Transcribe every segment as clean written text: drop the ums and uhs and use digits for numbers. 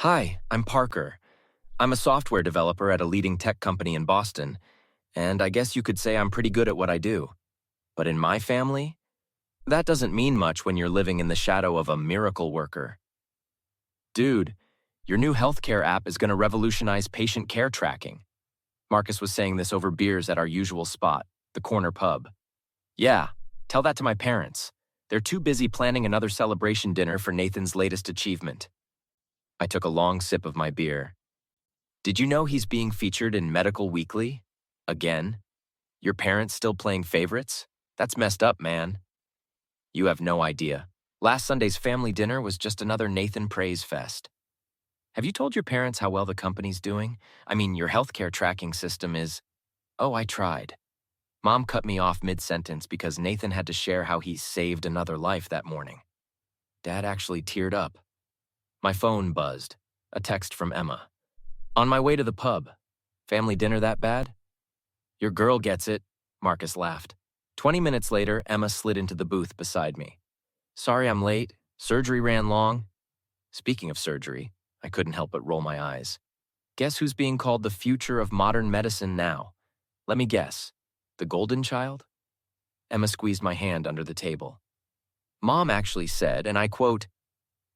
Hi, I'm Parker. I'm a software developer at a leading tech company in Boston, and I guess you could say I'm pretty good at what I do. But in my family, that doesn't mean much when you're living in the shadow of a miracle worker. Dude, your new healthcare app is going to revolutionize patient care tracking. Marcus was saying this over beers at our usual spot, the corner pub. Yeah, tell that to my parents. They're too busy planning another celebration dinner for Nathan's latest achievement. I took a long sip of my beer. Did you know he's being featured in Medical Weekly? Again? Your parents still playing favorites? That's messed up, man. You have no idea. Last Sunday's family dinner was just another Nathan praise fest. Have you told your parents how well the company's doing? I mean, your healthcare tracking system is... Oh, I tried. Mom cut me off mid-sentence because Nathan had to share how he saved another life that morning. Dad actually teared up. My phone buzzed. A text from Emma. On my way to the pub. Family dinner that bad? Your girl gets it, Marcus laughed. 20 minutes later, Emma slid into the booth beside me. Sorry I'm late. Surgery ran long. Speaking of surgery, I couldn't help but roll my eyes. Guess who's being called the future of modern medicine now? Let me guess. The golden child? Emma squeezed my hand under the table. Mom actually said, and I quote,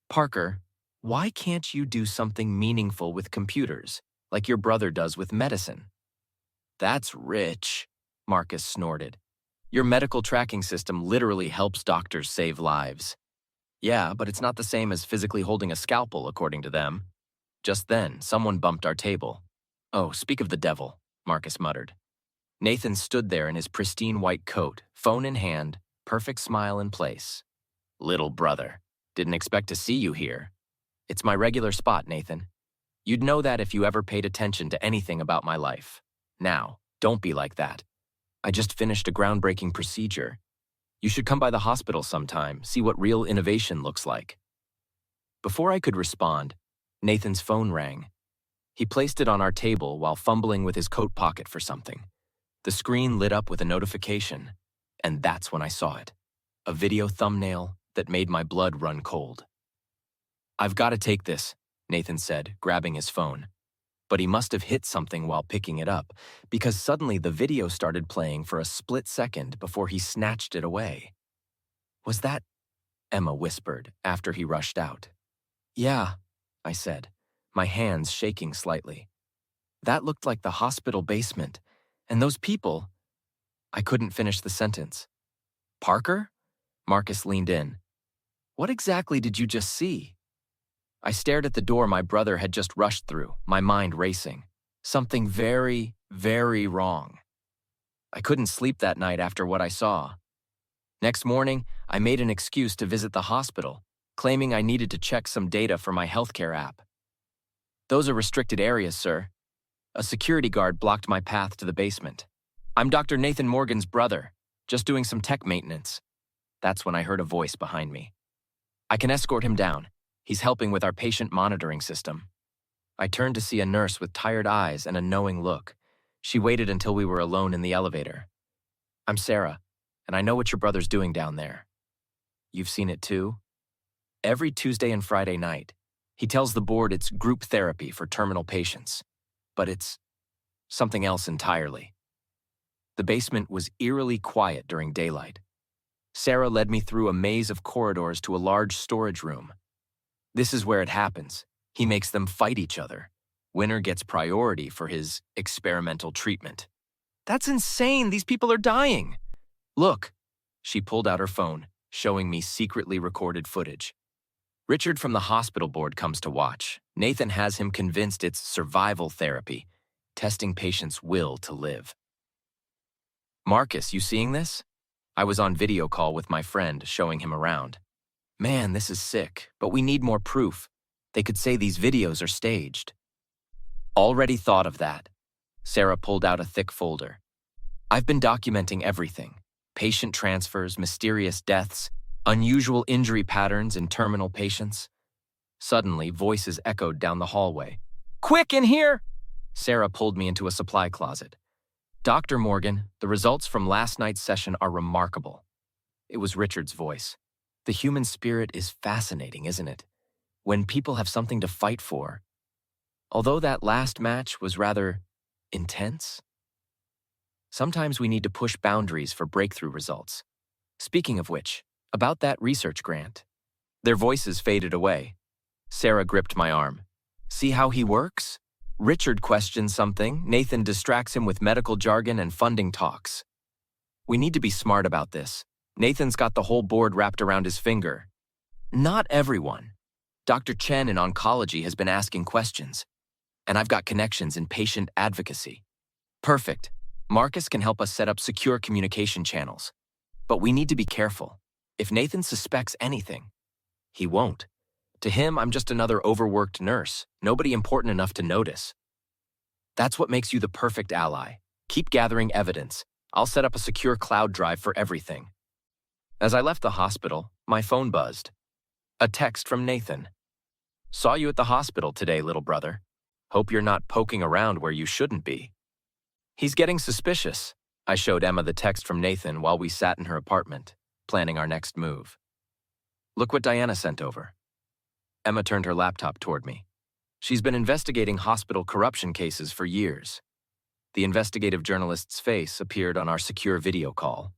Parker, why can't you do something meaningful with computers, like your brother does with medicine? That's rich, Marcus snorted. Your medical tracking system literally helps doctors save lives. Yeah, but it's not the same as physically holding a scalpel, according to them. Just then, someone bumped our table. Oh, speak of the devil, Marcus muttered. Nathan stood there in his pristine white coat, phone in hand, perfect smile in place. Little brother, didn't expect to see you here. It's my regular spot, Nathan. You'd know that if you ever paid attention to anything about my life. Now, don't be like that. I just finished a groundbreaking procedure. You should come by the hospital sometime, see what real innovation looks like. Before I could respond, Nathan's phone rang. He placed it on our table while fumbling with his coat pocket for something. The screen lit up with a notification, and that's when I saw it. A video thumbnail that made my blood run cold. I've got to take this, Nathan said, grabbing his phone. But he must have hit something while picking it up, because suddenly the video started playing for a split second before he snatched it away. Was that? Emma whispered after he rushed out. Yeah, I said, my hands shaking slightly. That looked like the hospital basement, and those people... I couldn't finish the sentence. Parker? Marcus leaned in. What exactly did you just see? I stared at the door my brother had just rushed through, my mind racing. Something very, very wrong. I couldn't sleep that night after what I saw. Next morning, I made an excuse to visit the hospital, claiming I needed to check some data for my healthcare app. Those are restricted areas, sir. A security guard blocked my path to the basement. I'm Dr. Nathan Morgan's brother, just doing some tech maintenance. That's when I heard a voice behind me. I can escort him down. He's helping with our patient monitoring system. I turned to see a nurse with tired eyes and a knowing look. She waited until we were alone in the elevator. I'm Sarah, and I know what your brother's doing down there. You've seen it too? Every Tuesday and Friday night, he tells the board it's group therapy for terminal patients. But it's something else entirely. The basement was eerily quiet during daylight. Sarah led me through a maze of corridors to a large storage room. This is where it happens. He makes them fight each other. Winner gets priority for his experimental treatment. That's insane! These people are dying! Look! She pulled out her phone, showing me secretly recorded footage. Richard from the hospital board comes to watch. Nathan has him convinced it's survival therapy, testing patients' will to live. Marcus, you seeing this? I was on video call with my friend, showing him around. Man, this is sick, but we need more proof. They could say these videos are staged. Already thought of that. Sarah pulled out a thick folder. I've been documenting everything. Patient transfers, mysterious deaths, unusual injury patterns in terminal patients. Suddenly, voices echoed down the hallway. Quick, in here! Sarah pulled me into a supply closet. Dr. Morgan, the results from last night's session are remarkable. It was Richard's voice. The human spirit is fascinating, isn't it? when people have something to fight for. Although that last match was rather intense, sometimes we need to push boundaries for breakthrough results. Speaking of which, about that research grant. Their voices faded away. Sarah gripped my arm. See how he works? Richard questions something, Nathan distracts him with medical jargon and funding talks. We need to be smart about this. Nathan's got the whole board wrapped around his finger. Not everyone. Dr. Chen in oncology has been asking questions, and I've got connections in patient advocacy. Perfect. Marcus can help us set up secure communication channels. But we need to be careful. If Nathan suspects anything, he won't. To him, I'm just another overworked nurse, nobody important enough to notice. That's what makes you the perfect ally. Keep gathering evidence. I'll set up a secure cloud drive for everything. As I left the hospital, my phone buzzed. A text from Nathan. Saw you at the hospital today, little brother. Hope you're not poking around where you shouldn't be. He's getting suspicious. I showed Emma the text from Nathan while we sat in her apartment, planning our next move. Look what Diana sent over. Emma turned her laptop toward me. She's been investigating hospital corruption cases for years. The investigative journalist's face appeared on our secure video call.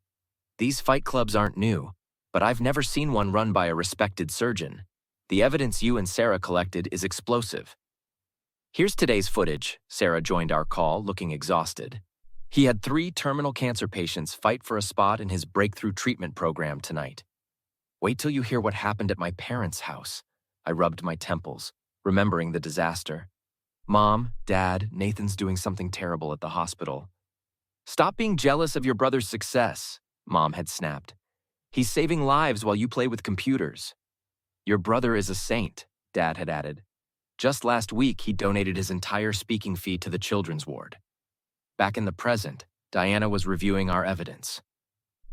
These fight clubs aren't new, but I've never seen one run by a respected surgeon. The evidence you and Sarah collected is explosive. Here's today's footage. Sarah joined our call, looking exhausted. He had 3 terminal cancer patients fight for a spot in his breakthrough treatment program tonight. Wait till you hear what happened at my parents' house. I rubbed my temples, remembering the disaster. Mom, Dad, Nathan's doing something terrible at the hospital. Stop being jealous of your brother's success, Mom had snapped. He's saving lives while you play with computers. Your brother is a saint, Dad had added. Just last week, he donated his entire speaking fee to the children's ward. Back in the present, Diana was reviewing our evidence.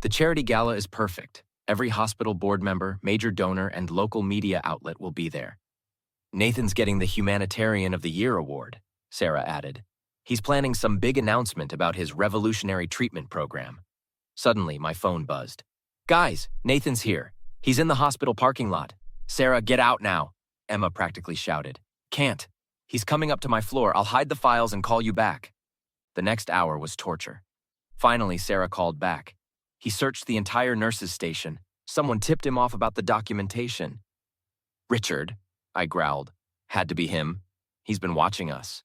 The charity gala is perfect. Every hospital board member, major donor, and local media outlet will be there. Nathan's getting the Humanitarian of the Year award, Sarah added. He's planning some big announcement about his revolutionary treatment program. Suddenly, my phone buzzed. Guys, Nathan's here. He's in the hospital parking lot. Sarah, get out now, Emma practically shouted. Can't. He's coming up to my floor. I'll hide the files and call you back. The next hour was torture. Finally, Sarah called back. He searched the entire nurses' station. Someone tipped him off about the documentation. Richard, I growled. Had to be him. He's been watching us.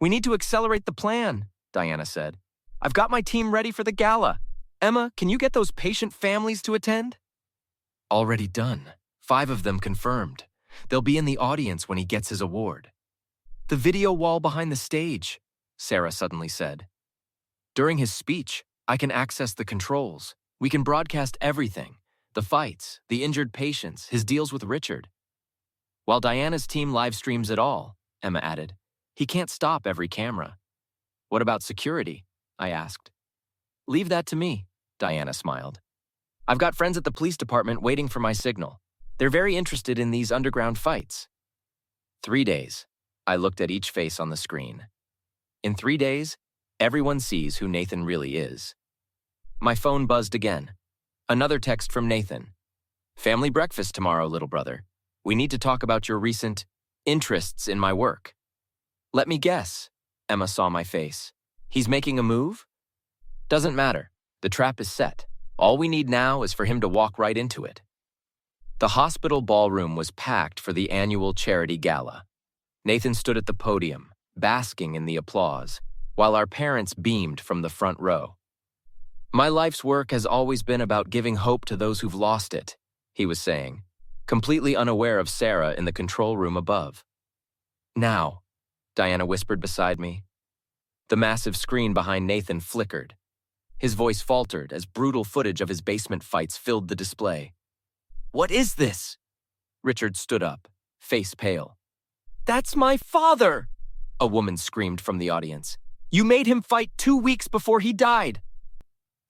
We need to accelerate the plan, Diana said. I've got my team ready for the gala. Emma, can you get those patient families to attend? Already done. 5 of them confirmed. They'll be in the audience when he gets his award. The video wall behind the stage, Sarah suddenly said. During his speech, I can access the controls. We can broadcast everything. The fights, the injured patients, his deals with Richard. While Diana's team live streams it all, Emma added. He can't stop every camera. What about security? I asked. Leave that to me, Diana smiled. I've got friends at the police department waiting for my signal. They're very interested in these underground fights. 3 days. I looked at each face on the screen. In 3 days, everyone sees who Nathan really is. My phone buzzed again. Another text from Nathan. Family breakfast tomorrow, little brother. We need to talk about your recent interests in my work. Let me guess. Emma saw my face. He's making a move? Doesn't matter. The trap is set. All we need now is for him to walk right into it. The hospital ballroom was packed for the annual charity gala. Nathan stood at the podium, basking in the applause, while our parents beamed from the front row. My life's work has always been about giving hope to those who've lost it, he was saying, completely unaware of Sarah in the control room above. Now, Diana whispered beside me. The massive screen behind Nathan flickered. His voice faltered as brutal footage of his basement fights filled the display. What is this? Richard stood up, face pale. That's my father! A woman screamed from the audience. You made him fight 2 weeks before he died.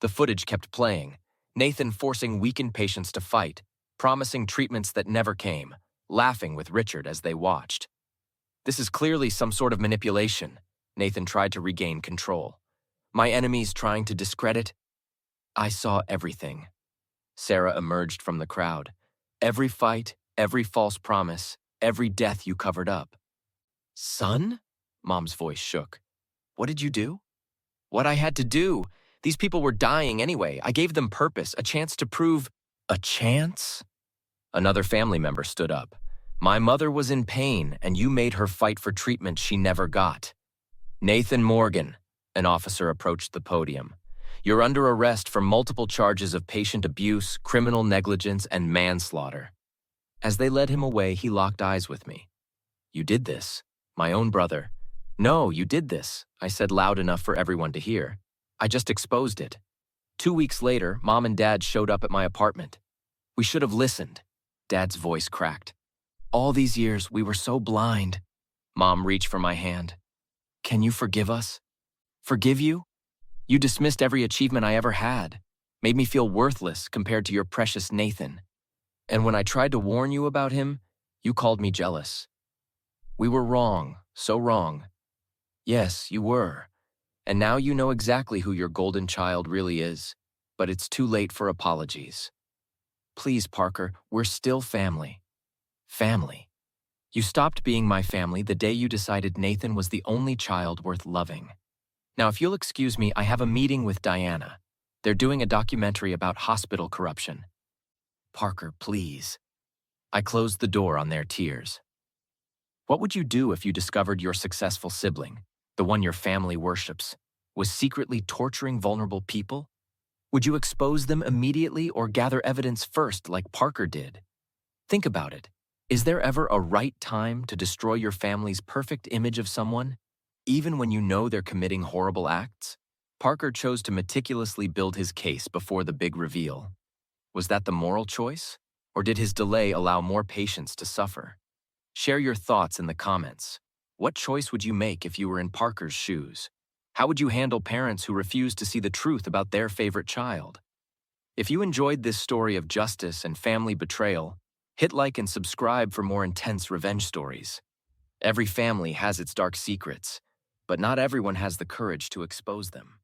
The footage kept playing, Nathan forcing weakened patients to fight, promising treatments that never came, laughing with Richard as they watched. This is clearly some sort of manipulation. Nathan tried to regain control. My enemies trying to discredit? I saw everything. Sarah emerged from the crowd. Every fight, every false promise, Every death you covered up. Son? Mom's voice shook. What did you do? What I had to do. These people were dying anyway. I gave them purpose, a chance to prove. A chance? Another family member stood up. My mother was in pain, and you made her fight for treatment she never got. Nathan Morgan, an officer approached the podium. You're under arrest for multiple charges of patient abuse, criminal negligence, and manslaughter. As they led him away, he locked eyes with me. You did this. My own brother. No, you did this, I said loud enough for everyone to hear. I just exposed it. 2 weeks later, Mom and Dad showed up at my apartment. We should have listened. Dad's voice cracked. All these years, we were so blind. Mom reached for my hand. Can you forgive us? Forgive you? You dismissed every achievement I ever had, made me feel worthless compared to your precious Nathan. And when I tried to warn you about him, you called me jealous. We were wrong, so wrong. Yes, you were. And now you know exactly who your golden child really is, but it's too late for apologies. Please, Parker, we're still family. Family. You stopped being my family the day you decided Nathan was the only child worth loving. Now, if you'll excuse me, I have a meeting with Diana. They're doing a documentary about hospital corruption. Parker, please. I closed the door on their tears. What would you do if you discovered your successful sibling, the one your family worships, was secretly torturing vulnerable people? Would you expose them immediately or gather evidence first like Parker did? Think about it. Is there ever a right time to destroy your family's perfect image of someone, even when you know they're committing horrible acts? Parker chose to meticulously build his case before the big reveal. Was that the moral choice, or did his delay allow more patients to suffer? Share your thoughts in the comments. What choice would you make if you were in Parker's shoes? How would you handle parents who refuse to see the truth about their favorite child? If you enjoyed this story of justice and family betrayal, hit like and subscribe for more intense revenge stories. Every family has its dark secrets, but not everyone has the courage to expose them.